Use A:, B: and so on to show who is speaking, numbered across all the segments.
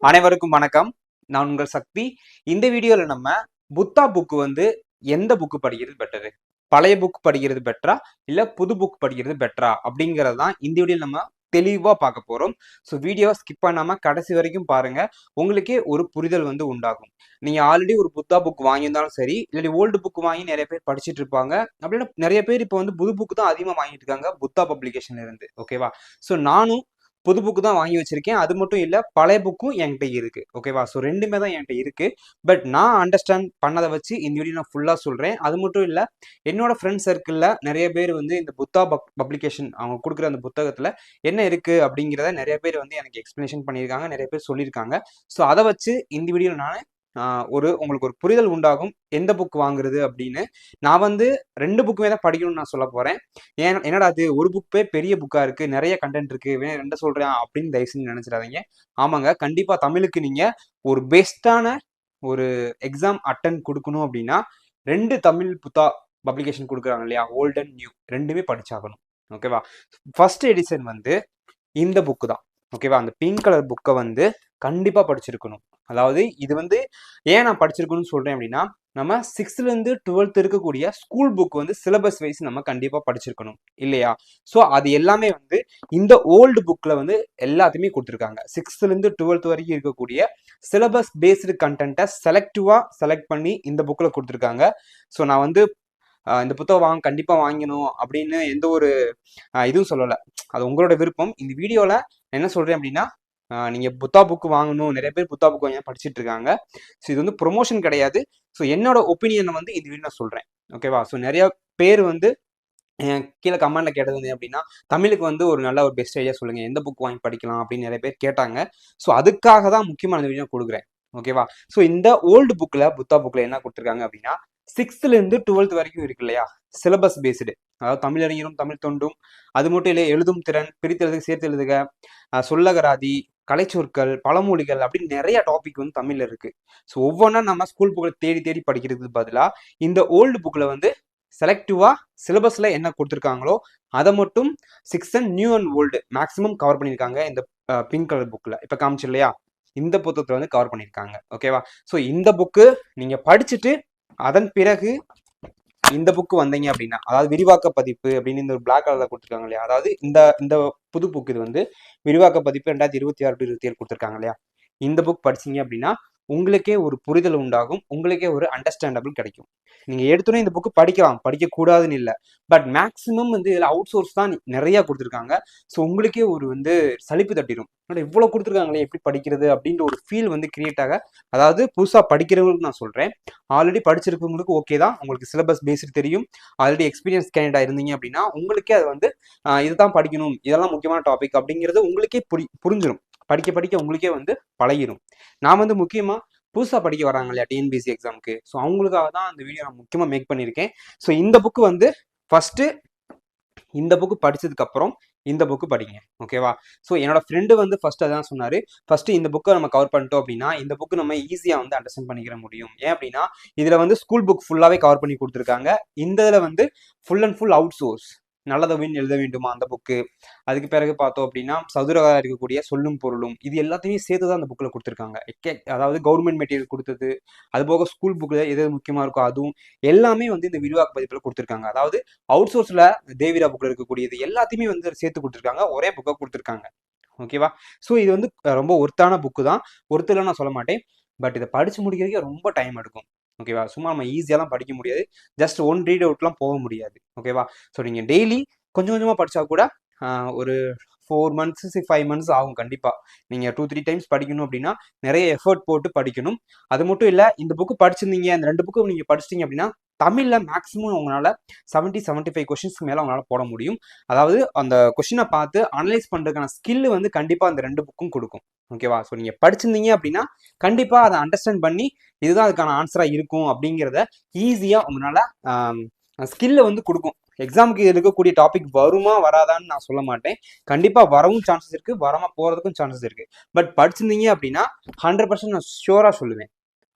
A: அனைவருக்கும் வணக்கம். நான் உங்கள் சக்தி. இந்த வீடியோல நம்ம புத்தா புக் எந்த புக் படிக்கிறது பெட்டரு? பழைய புக் படிக்கிறது பெட்டரா? இல்ல புது புக் படிக்கிறது பெட்டரா? அப்படிங்கிறது தான் இந்த வீடியோல நம்ம தெளிவா பார்க்க போறோம். ஸோ வீடியோவ ஸ்கிப் பண்ணாம கடைசி வரைக்கும் பாருங்க. உங்களுக்கே ஒரு புரிதல் உண்டாகும். நீங்க ஆல்ரெடி ஒரு புத்தா புக் வாங்கியிருந்தாலும் சரி, இல்லாட்டி ஓல்டு புக் வாங்கி நெறைய பேர் படிச்சுட்டு இருப்பாங்க. அப்படின்னா நெறைய பேர் இப்போ புது புக் தான் அதிகமா வாங்கிட்டு இருக்காங்க, புத்தா பப்ளிகேஷன்ல இருந்து. ஓகேவா? ஸோ நானும் புது புக்கு தான் வாங்கி வச்சிருக்கேன். அது மட்டும் இல்ல, பழைய புக்கும் என்கிட்ட இருக்கு. ஓகேவா? ஸோ 2மே தான் என்கிட்ட இருக்கு. பட் நான் அண்டர்ஸ்டாண்ட் பண்ணத வச்சு இந்த வீடியோ நான் ஃபுல்லா சொல்றேன். அது மட்டும் இல்ல, என்னோட ஃப்ரெண்ட் சர்க்கிள்ல நெறைய பேர் இந்த புத்தா பப்ளிகேஷன் அவங்க குடுக்குற அந்த புத்தகத்துல என்ன இருக்கு அப்படிங்கிறத நெறைய பேர் எனக்கு எக்ஸ்ப்ளனேஷன் பண்ணியிருக்காங்க. நெறைய பேர் சொல்லியிருக்காங்க. ஸோ அத வச்சு இந்த வீடியோல நானு உங்களுக்கு ஒரு புரிதல் உண்டாகும். எந்த புக் வாங்குறது அப்படின்னு. நான் 2 புக்குமே தான் படிக்கணும்னு நான் சொல்லப் போறேன். என்னடா அது ஒரு புக்கே பெரிய புக்கா இருக்கு, நிறைய கண்டென்ட் இருக்கு, இவன் 2 சொல்றான் அப்படின்னு தயவு செஞ்சு நினைச்சிடாதீங்க. ஆமாங்க, கண்டிப்பா தமிழுக்கு நீங்க ஒரு பெஸ்ட்டான ஒரு எக்ஸாம் அட்டெண்ட் கொடுக்கணும் அப்படின்னா 2 தமிழ் புத்தா பப்ளிகேஷன் கொடுக்குறாங்க இல்லையா, ஓல்ட் அண்ட் நியூ, 2மே படிச்சாகணும். ஓகேவா? ஃபர்ஸ்ட் எடிஷன் இந்த புக்கு தான். ஓகேவா? அந்த பிங்க் கலர் புக்கை கண்டிப்பா படிச்சிருக்கணும். அதாவது இது ஏன் நான் படிச்சிருக்கணும்னு சொல்றேன் அப்படின்னா, நம்ம 6th இருந்து 12th இருக்கக்கூடிய ஸ்கூல் புக் சிலபஸ் வைஸ் நம்ம கண்டிப்பா படிச்சிருக்கணும் இல்லையா? ஸோ அது எல்லாமே இந்த ஓல்டு புக்ல எல்லாத்தையுமே கொடுத்துருக்காங்க. 6th இருந்து 12th வரைக்கும் இருக்கக்கூடிய சிலபஸ் பேஸ்டு கண்டென்ட்டை செலக்டிவா செலக்ட் பண்ணி இந்த புக்ல கொடுத்துருக்காங்க. ஸோ நான் இந்த புத்தகம் கண்டிப்பா வாங்கணும் அப்படின்னு எந்த ஒரு இதுவும் சொல்லலை. அது உங்களோட விருப்பம். இந்த வீடியோல என்ன சொல்றேன் அப்படின்னா, நீங்க புத்தா புக் வாங்கணும், நிறைய பேர் புத்தா புக் வாங்கி படிச்சுட்டு இருக்காங்க. ஸோ இது ப்ரொமோஷன் கிடையாது. ஸோ என்னோட ஒப்பீனியனை இந்த வீடியோ நான் சொல்றேன். ஓகேவா? ஸோ நிறைய பேர் கீழே கமெண்ட்ல கேட்டது அப்படின்னா, தமிழுக்கு ஒரு நல்ல ஒரு பெஸ்ட் ஐடியா சொல்லுங்க, எந்த புக் வாங்கி படிக்கலாம் அப்படின்னு நிறைய பேர் கேட்டாங்க. ஸோ அதுக்காக தான் முக்கியமான இந்த வீடியோ கொடுக்குறேன். ஓகேவா? ஸோ இந்த ஓல்டு புக்ல புத்தா புக்ல என்ன கொடுத்துருக்காங்க அப்படின்னா, 6th இருந்து 12th வரைக்கும் இருக்கு இல்லையா, சிலபஸ் பேஸ்டு. அதாவது தமிழறிஞரும் தமிழ் தொண்டும், அது மட்டும் இல்லை எழுதும் திறன், பிரித்தெழுதுக, சேர்த்து எழுதுக, சொல்லகராதி, கலைச்சொற்கள், பழமொழிகள் அப்படின்னு நிறைய டாபிக் தமிழ்ல இருக்கு. ஸோ ஒவ்வொன்றா நம்ம ஸ்கூல் புக்ல தேடி தேடி படிக்கிறதுக்கு பதிலாக இந்த ஓல்டு புக்ல செலக்டிவா சிலபஸ்ல என்ன கொடுத்துருக்காங்களோ அதை மட்டும் 6th and new and old maximum cover பண்ணியிருக்காங்க இந்த பிங்க் கலர் புக்ல. இப்ப காமிச்சு இல்லையா, இந்த புத்தகத்துல கவர் பண்ணியிருக்காங்க. ஓகேவா? ஸோ இந்த புக்கு நீங்க படிச்சுட்டு அதன் பிறகு இந்த புக்கு வந்தீங்க அப்படின்னா, அதாவது விரிவாக்க பதிப்பு அப்படின்னு இந்த ஒரு பிளாக் கலர்ல கொடுத்துருக்காங்க இல்லையா, அதாவது இந்த இந்த புது புக் இது விரிவாக்க பதிப்பு 2026 to 27 கொடுத்துருக்காங்க இல்லையா, இந்த புக் படிச்சீங்க அப்படின்னா உங்களுக்கே ஒரு புரிதல் உண்டாகும், உங்களுக்கே ஒரு அண்டர்ஸ்டாண்டபிள் கிடைக்கும். நீங்க எடுத்தோன்னே இந்த புக்கு படிக்கலாம், படிக்க கூடாதுன்னு இல்லை. பட் மேக்ஸிமம் இதுல அவுட் சோர்ஸ் தான் நிறைய கொடுத்துருக்காங்க. ஸோ உங்களுக்கே ஒரு சலிப்பு தட்டிடும், இவ்வளவு கொடுத்துருக்காங்களே எப்படி படிக்கிறது அப்படின்ற ஒரு ஃபீல் கிரியேட் ஆக. அதாவது புதுசா படிக்கிறவங்களுக்கு நான் சொல்றேன், ஆல்ரெடி படிச்சிருக்கவங்களுக்கு ஓகே தான், உங்களுக்கு சிலபஸ் பேஸ்டு தெரியும், ஆல்ரெடி எக்ஸ்பீரியன்ஸ் கேண்டிடேட்டா இருந்தீங்க அப்படின்னா உங்களுக்கே அது இதுதான் படிக்கணும், இதெல்லாம் முக்கியமான டாபிக் அப்படிங்கிறது உங்களுக்கே புரிஞ்சிடும். படிக்க படிக்க உங்களுக்கே பழகிடும். நான் முக்கியமா புதுசா படிக்க வராங்க இல்லையா டிஎன்பிஎஸ்சி எக்ஸாமுக்கு, ஸோ அவங்களுக்காக தான் அந்த வீடியோ நான் முக்கியமா மேக் பண்ணியிருக்கேன். ஸோ இந்த புக்கு ஃபர்ஸ்ட் இந்த புக்கு படிச்சதுக்கு அப்புறம் இந்த புக்கு படிங்க. ஓகேவா? ஸோ என்னோட ஃப்ரெண்டு ஃபர்ஸ்ட் அதான் சொன்னாரு, ஃபர்ஸ்ட் இந்த புக்கை நம்ம கவர் பண்ணிட்டோம் அப்படின்னா இந்த புக்கு நம்ம ஈஸியா அண்டர்ஸ்டாண்ட் பண்ணிக்கிற முடியும். ஏன் அப்படின்னா இதுல ஸ்கூல் புக் ஃபுல்லாவே கவர் பண்ணி கொடுத்துருக்காங்க. இந்த இதுல full and full outsource. நல்லதவின் எழுத வேண்டுமா அந்த புக்கு, அதுக்கு பிறகு பார்த்தோம் அப்படின்னா சதுரகா இருக்கக்கூடிய சொல்லும் பொருளும், இது எல்லாத்தையுமே சேர்த்து தான் அந்த புக்கில் கொடுத்துருக்காங்க. அதாவது கவர்மெண்ட் மெட்டீரியல் கொடுத்தது, அது போக ஸ்கூல் புக்கில் எது முக்கியமாக இருக்கோ அதுவும் எல்லாமே இந்த விரிவாக்க பதிப்பில் கொடுத்துருக்காங்க. அதாவது அவுட் சோர்ஸில் தேவிரா புக்கில் இருக்கக்கூடியது எல்லாத்தையுமே சேர்த்து கொடுத்துருக்காங்க, ஒரே புக்கை கொடுத்துருக்காங்க. ஓகேவா? ஸோ இது ரொம்ப ஒர்த்தான புக்கு தான், ஒருத்தர் நான் சொல்ல மாட்டேன். பட் இதை படிச்சு முடிக்கிறதுக்கு ரொம்ப டைம் எடுக்கும். ஓகேவா? சும்மா நம்ம ஈஸியாலாம் படிக்க முடியாது, ஜஸ்ட் ஒன் ரீட் அவுட்லாம் போக முடியாது. ஓகேவா? ஸோ நீங்கள் டெய்லி கொஞ்சம் கொஞ்சமாக படித்தா கூட ஒரு 4 months 5 months ஆகும். கண்டிப்பாக நீங்கள் 2-3 டைம்ஸ் படிக்கணும் அப்படின்னா நிறைய எஃபர்ட் போட்டு படிக்கணும். அது மட்டும் இல்லை, இந்த புக்கு படிச்சிருந்தீங்க, அந்த 2 புக்கு நீங்கள் படிச்சிட்டிங்க அப்படின்னா தமிழில் மேக்ஸிமம் உங்களால் 70-75 கொஷின்ஸ்க்கு மேலே உங்களால் போட முடியும். அதாவது அந்த கொஷினை பார்த்து அனலைஸ் பண்ணுறதுக்கான ஸ்கில் கண்டிப்பாக அந்த 2 புக்கும் கொடுக்கும். ஓகேவா? ஸோ நீங்கள் படிச்சிருந்தீங்க அப்படின்னா கண்டிப்பாக அதை அண்டர்ஸ்டாண்ட் பண்ணி இதுதான் அதுக்கான ஆன்சராக இருக்கும் அப்படிங்கிறத ஈஸியாக உங்களால் ஸ்கில்ல கொடுக்கும். எக்ஸாமுக்கு இருக்கக்கூடிய டாபிக் வருமா வராதான்னு நான் சொல்ல மாட்டேன், கண்டிப்பா வரவும் சான்சஸ் இருக்கு, வராம போறதுக்கும் சான்சஸ் இருக்கு. பட் படிச்சிருந்தீங்க அப்படின்னா 100% நான் ஷியோரா சொல்லுவேன்,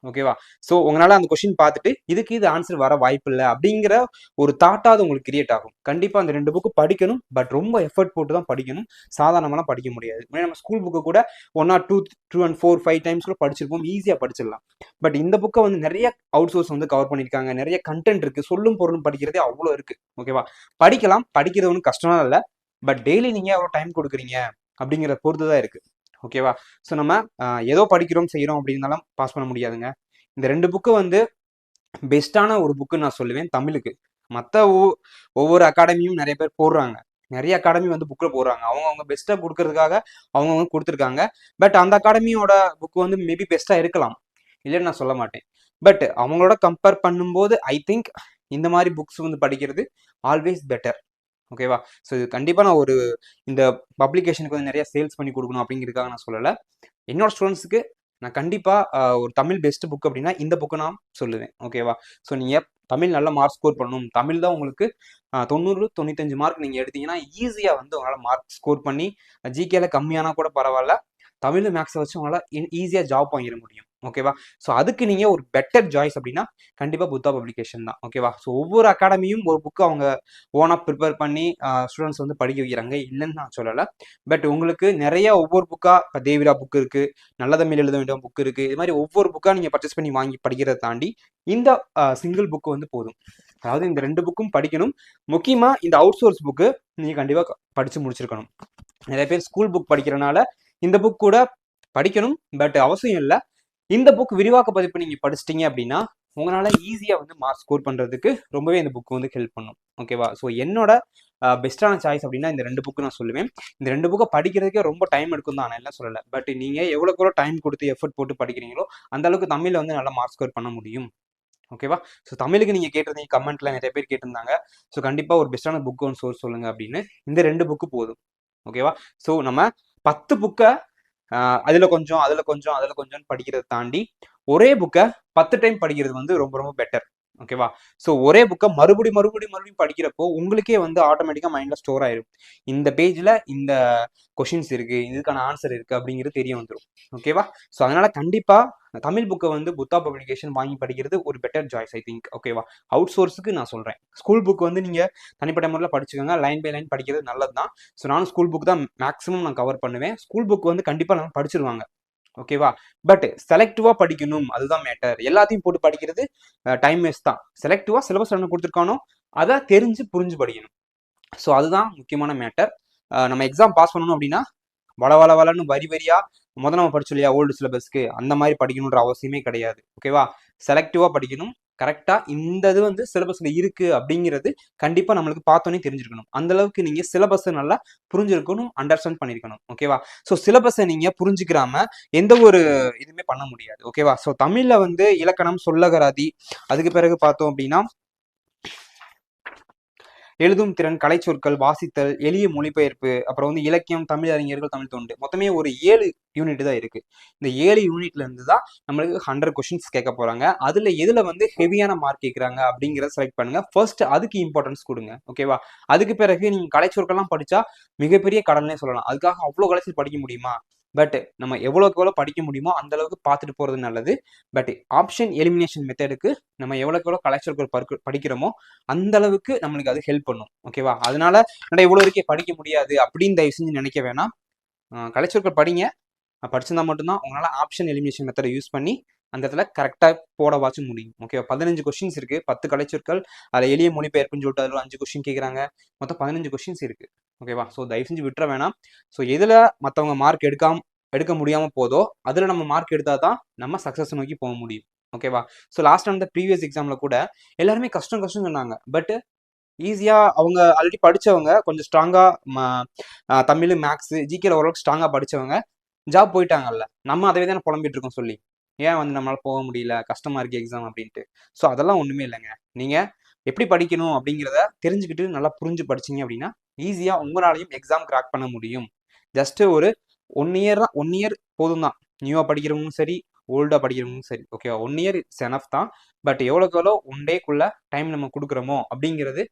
A: ஓகேவா? ஸோ உங்களால அந்த கொஸ்டின் பார்த்துட்டு இதுக்கு இது ஆன்சர் வர வாய்ப்பு இல்லை அப்படிங்கிற ஒரு தாட்டாவது உங்களுக்கு கிரியேட் ஆகும். கண்டிப்பா அந்த 2 புக்கு படிக்கணும். பட் ரொம்ப எஃபர்ட் போட்டு தான் படிக்கணும். சாதாரணமாலாம் படிக்க முடியாது. நம்ம ஸ்கூல் புக்கு கூட 1 ஆர் 2 அண்ட் 4, 5 டைம்ஸ் கூட படிச்சிருப்போம். ஈஸியா படிச்சிடலாம். பட் இந்த புக்கை வந்து நிறைய அவுட் சோர்ஸ் வந்து கவர் பண்ணியிருக்காங்க. நிறைய கண்டென்ட் இருக்கு. சொல்லும் பொருளும் படிக்கிறதே அவ்வளோ இருக்கு. ஓகேவா? படிக்கலாம். படிக்கிறது ஒன்றும் கஷ்டமா இல்லை. பட் டெய்லி நீங்க எவ்வளோ டைம் கொடுக்குறீங்க அப்படிங்கிற பொறுத்து தான் இருக்கு. ஓகேவா? ஸோ நம்ம ஏதோ படிக்கிறோம் செய்கிறோம் அப்படின்னாலும் பாஸ் பண்ண முடியாதுங்க. இந்த 2 புக்கு வந்து பெஸ்ட்டான ஒரு புக்குன்னு நான் சொல்லுவேன் தமிழுக்கு. மற்ற ஒவ்வொரு அகாடமியும் நிறைய பேர் போடுறாங்க. நிறைய அகாடமி வந்து புக்கில் போடுறாங்க. அவங்க பெஸ்ட்டாக கொடுக்கறதுக்காக அவங்க கொடுத்துருக்காங்க. பட் அந்த அகாடமியோட புக் வந்து மேபி பெஸ்ட்டாக இருக்கலாம், இல்லைன்னு நான் சொல்ல மாட்டேன். பட் அவங்களோட கம்பேர் பண்ணும்போது ஐ திங்க் இந்த மாதிரி புக்ஸ் வந்து படிக்கிறது ஆல்வேஸ் பெட்டர். ஓகேவா? ஸோ இது கண்டிப்பாக நான் ஒரு இந்த பப்ளிகேஷனுக்கு வந்து நிறைய சேல்ஸ் பண்ணி கொடுக்கணும் அப்படிங்கிறதுக்காக நான் சொல்லலை. என்னோட ஸ்டூடெண்ட்ஸுக்கு நான் கண்டிப்பாக ஒரு தமிழ் பெஸ்ட் புக் அப்படின்னா இந்த புக்கை நான் சொல்லுவேன். ஓகேவா? ஸோ நீங்கள் தமிழ் நல்ல மார்க் ஸ்கோர் பண்ணணும். தமிழ் தான் உங்களுக்கு 90, 95 மார்க் நீங்கள் எடுத்தீங்கன்னா ஈஸியாக வந்து உங்களால் மார்க் ஸ்கோர் பண்ணி ஜிகேல கம்மியானா கூட பரவாயில்ல, தமிழ் மேக்ஸை வச்சு உங்களால் ஈஸியாக ஜாப் வாங்கிட முடியும். ஓகேவா? ஸோ அதுக்கு நீங்கள் ஒரு பெட்டர் சாய்ஸ் அப்படின்னா கண்டிப்பாக புத்தா பப்ளிகேஷன் தான். ஓகேவா? ஸோ ஒவ்வொரு அகாடமியும் ஒரு புக்கு அவங்க ஓனாக ப்ரிப்பேர் பண்ணி ஸ்டூடெண்ட்ஸ் வந்து படிக்க வைக்கிறாங்க, இல்லைன்னு நான் சொல்லலை. பட் உங்களுக்கு நிறைய ஒவ்வொரு புக்காக இப்போ தேவிரா புக் இருக்குது, நல்ல தமிழ் எழுத வேண்டிய புக் இருக்குது. இது மாதிரி ஒவ்வொரு புக்காக நீங்கள் பர்ச்சேஸ் பண்ணி வாங்கி படிக்கிறத தாண்டி இந்த சிங்கிள் புக்கு வந்து போதும். அதாவது இந்த 2 புக்கும் படிக்கணும். முக்கியமாக இந்த அவுட் சோர்ஸ் புக்கு நீங்கள் கண்டிப்பாக படித்து முடிச்சிருக்கணும். நிறைய பேர் ஸ்கூல் புக் படிக்கிறனால இந்த புக் கூட படிக்கணும், பட் அவசியம் இல்லை. இந்த புக் விரிவாக்க பதிப்பு நீங்கள் படிச்சிட்டிங்க அப்படின்னா உங்களால் ஈஸியாக வந்து மார்க் ஸ்கோர் பண்ணுறதுக்கு ரொம்பவே இந்த புக் வந்து ஹெல்ப் பண்ணும். ஓகேவா? ஸோ என்னோட பெஸ்ட்டான சாய்ஸ் அப்படின்னா இந்த 2 புக்கு நான் சொல்லுவேன். இந்த 2 புக்கை படிக்கிறதுக்கே ரொம்ப டைம் எடுக்கும் தான், நான் எல்லாம் சொல்லலை. பட் நீங்கள் எவ்வளோக்கு டைம் கொடுத்து எஃபர்ட் போட்டு படிக்கிறீங்களோ அந்த அளவுக்கு தமிழில் வந்து நல்லா மார்க் ஸ்கோர் பண்ண முடியும். ஓகேவா? ஸோ தமிழுக்கு நீங்கள் கேட்டிருந்தீங்க, கமெண்ட்ல நிறைய பேர் கேட்டிருந்தாங்க. ஸோ கண்டிப்பாக ஒரு பெஸ்ட்டான புக் ஒன்று சோர்ஸ் சொல்லுங்க அப்படின்னு. இந்த 2 புக்கு போதும். ஓகேவா? ஸோ நம்ம 10 புக்கை அதில் கொஞ்சம் அதில் கொஞ்சம் அதில் கொஞ்சம் படிக்கிறத தாண்டி ஒரே புக்கை 10 டைம் படிக்கிறது வந்து ரொம்ப ரொம்ப பெட்டர். ஓகேவா? ஸோ ஒரே புக்கை மறுபடியும் படிக்கிறப்போ உங்களுக்கே வந்து ஆட்டோமேட்டிக்காக மைண்டில் ஸ்டோர் ஆயிடும். இந்த பேஜில் இந்த கொஷின்ஸ் இருக்குது, இதுக்கான ஆன்சர் இருக்குது அப்படிங்கிறது தெரிய வந்துடும். ஓகேவா? ஸோ அதனால் கண்டிப்பாக தமிழ் புக்கை வந்து புத்தா பப்ளிகேஷன் வாங்கி படிக்கிறது ஒரு பெட்டர் சாய்ஸ் ஐ திங்க். ஓகேவா? அவுட் சோர்ஸுக்கு நான் சொல்கிறேன். ஸ்கூல் புக் வந்து நீங்கள் தனிப்பட்ட முறையில் படிச்சுக்கோங்க, லைன் பை லைன் படிக்கிறது நல்லது தான். ஸோ நானும் ஸ்கூல் புக் தான் மேக்ஸிமம் நான் கவர் பண்ணுவேன். ஸ்கூல் புக் வந்து கண்டிப்பாக நம்ம படிச்சிருவாங்க. ஓகேவா? பட் செலக்டிவா படிக்கணும், அதுதான் மேட்டர். எல்லாத்தையும் போட்டு படிக்கிறது டைம் வேஸ்ட் தான். செலக்டிவா சிலபஸ் என்ன கொடுத்துருக்கானோ அதை தெரிஞ்சு புரிஞ்சு படிக்கணும். ஸோ அதுதான் முக்கியமான மேட்டர். நம்ம எக்ஸாம் பாஸ் பண்ணணும் அப்படின்னா வளன்னு வரியா நம்ம படிச்சோம் இல்லையா ஓல்டு சிலபஸ்க்கு, அந்த மாதிரி படிக்கணுன்ற அவசியமே கிடையாது. ஓகேவா? செலக்டிவா படிக்கணும். கரெக்டா இந்த இது வந்து சிலபஸ்ல இருக்கு அப்படிங்கிறது கண்டிப்பா நம்மளுக்கு பார்த்தோன்னே தெரிஞ்சிருக்கணும். அந்த அளவுக்கு நீங்க சிலபஸ் நல்லா புரிஞ்சிருக்கணும், அண்டர்ஸ்டாண்ட் பண்ணிருக்கணும். ஓகேவா? ஸோ சிலபஸை நீங்க புரிஞ்சுக்கிறாம எந்த ஒரு இதுவுமே பண்ண முடியாது. ஓகேவா? ஸோ தமிழ்ல வந்து இலக்கணம், சொல்லகராதி, அதுக்கு பிறகு பார்த்தோம் அப்படின்னா எழுதும் திறன், கலைச்சொற்கள், வாசித்தல், எளிய மொழிபெயர்ப்பு, அப்புறம் வந்து இலக்கியம், தமிழ் அறிஞர்கள், தமிழ் தொண்டு, மொத்தமே ஒரு 7 யூனிட் தான் இருக்கு. இந்த 7 யூனிட்ல இருந்து தான் நம்மளுக்கு 100 கொஸ்டின்ஸ் கேட்க போறாங்க. அதுல எதுல வந்து ஹெவியான மார்க் கேட்கறாங்க அப்படிங்கிறத செலக்ட் பண்ணுங்க. ஃபர்ஸ்ட் அதுக்கு இம்பார்ட்டன்ஸ் கொடுங்க. ஓகேவா? அதுக்கு பிறகு நீங்க கலைச்சொற்கள்லாம் படிச்சா மிகப்பெரிய கடனே சொல்லலாம். அதுக்காக அவ்வளோ கலைச்சொல் படிக்க முடியுமா? பட் நம்ம எவ்வளோக்கு எவ்வளோ படிக்க முடியுமோ அந்த அளவுக்கு பார்த்துட்டு போறது நல்லது. பட் ஆப்ஷன் எலிமினேஷன் மெத்தடுக்கு நம்ம எவ்வளோக்கு எவ்வளோ கலைச்சொற்கள் படிக்கிறோமோ அந்த அளவுக்கு நம்மளுக்கு அது ஹெல்ப் பண்ணும். ஓகேவா? அதனால நான் இவ்வளோ வரைக்கும் படிக்க முடியாது அப்படின்னு தயவு செஞ்சு நினைக்க வேணாம். கலைச்சொற்கள் படிங்க. படிச்சிருந்தா மட்டும்தான் உங்களால் ஆப்ஷன் எலிமினேஷன் மெத்தடை யூஸ் பண்ணி அந்த இடத்துல கரெக்டாக போடவாச்சும் முடியும். ஓகேவா? 15 கொஸ்டின்ஸ் இருக்கு, 10 கலைச்சொற்கள், அதில் எளிய மொழிபெயர்ப்புன்னு சொல்லிட்டு அதில் 5 கொஸ்டின் கேட்குறாங்க. மொத்தம் 15 கொஸ்டின்ஸ் இருக்கு. ஓகேவா? ஸோ தயவு செஞ்சு விட்டுற வேணாம். ஸோ எதில் மற்றவங்க மார்க் எடுக்க முடியாமல் போதோ அதில் நம்ம மார்க் எடுத்தால் தான் நம்ம சக்ஸஸ் நோக்கி போக முடியும். ஓகேவா? ஸோ லாஸ்ட் அந்த ப்ரீவியஸ் எக்ஸாமில் கூட எல்லாருமே கஷ்டம் சொன்னாங்க. பட் ஈஸியாக அவங்க ஆல்ரெடி படித்தவங்க கொஞ்சம் ஸ்ட்ராங்காக தமிழ், மேக்ஸு, ஜிகேல ஓரளவுக்கு ஸ்ட்ராங்காக படித்தவங்க ஜாப் போயிட்டாங்கல்ல. நம்ம அதே தானே புலம்பிட்டு இருக்கோம் சொல்லி, ஏன் வந்து நம்மளால் போக முடியல, கஷ்டமாக இருக்குது எக்ஸாம் அப்படின்ட்டு. ஸோ அதெல்லாம் ஒன்றுமே இல்லைங்க. நீங்கள் எப்படி படிக்கணும் அப்படிங்கிறத தெரிஞ்சுக்கிட்டு நல்லா புரிஞ்சு படிச்சிங்க அப்படின்னா ஈஸியாக உங்களாலையும் எக்ஸாம் கிராக் பண்ண முடியும். ஜஸ்ட்டு ஒரு 1 இயர் போதும் தான். நியூவாக படிக்கிறவங்களும் சரி, ஓல்டாக படிக்கிறவங்களும் சரி. ஓகேவா? 1 இயர் இட்ஸ் எனஃப் தான். பட் எவ்வளோக்கு எவ்வளோ 1 டேக்குள்ள டைம் நம்ம கொடுக்குறோமோ அப்படிங்கிறது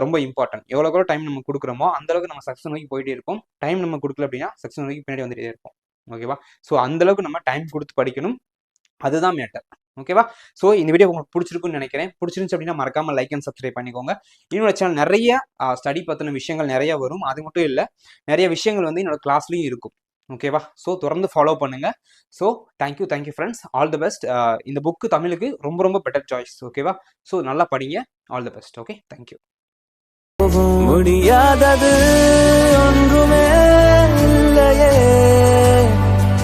A: ரொம்ப இம்பார்ட்டன்ட். எவ்வளோக்கு எவ்வளோ டைம் நம்ம கொடுக்குறோமோ அந்த அளவுக்கு நம்ம சக்ஸஸ் நோக்கி போயிட்டே இருப்போம். டைம் நம்ம கொடுக்கல அப்படின்னா சக்ஸஸ் நோக்கி பின்னாடி வந்துட்டே இருப்போம். ஓகேவா? ஸோ அந்த அளவுக்கு நம்ம டைம் கொடுத்து படிக்கணும். அதுதான் மேட்டர். ஓகேவா? ஸோ இந்த வீடியோ உங்களுக்கு பிடிச்சிருக்குன்னு நினைக்கிறேன். பிடிச்சிருந்துச்சு அப்படின்னா மறக்காம லைக் அண்ட் சப்ஸ்கிரைப் பண்ணிக்கோங்க. என்னோட சேனல் நிறைய ஸ்டடி பற்றின விஷயங்கள் நிறைய வரும். அது மட்டும் இல்லை, நிறைய விஷயங்கள் வந்து என்னோட கிளாஸ்லையும் இருக்கும். ஓகேவா? ஸோ தொடர்ந்து ஃபாலோ பண்ணுங்க. So thank you friends, all the best. இந்த புக்கு தமிழுக்கு ரொம்ப ரொம்ப பெட்டர் சாய்ஸ். ஓகேவா? ஸோ நல்லா படிங்க. All the best. Okay, thank you.
B: முடியாதது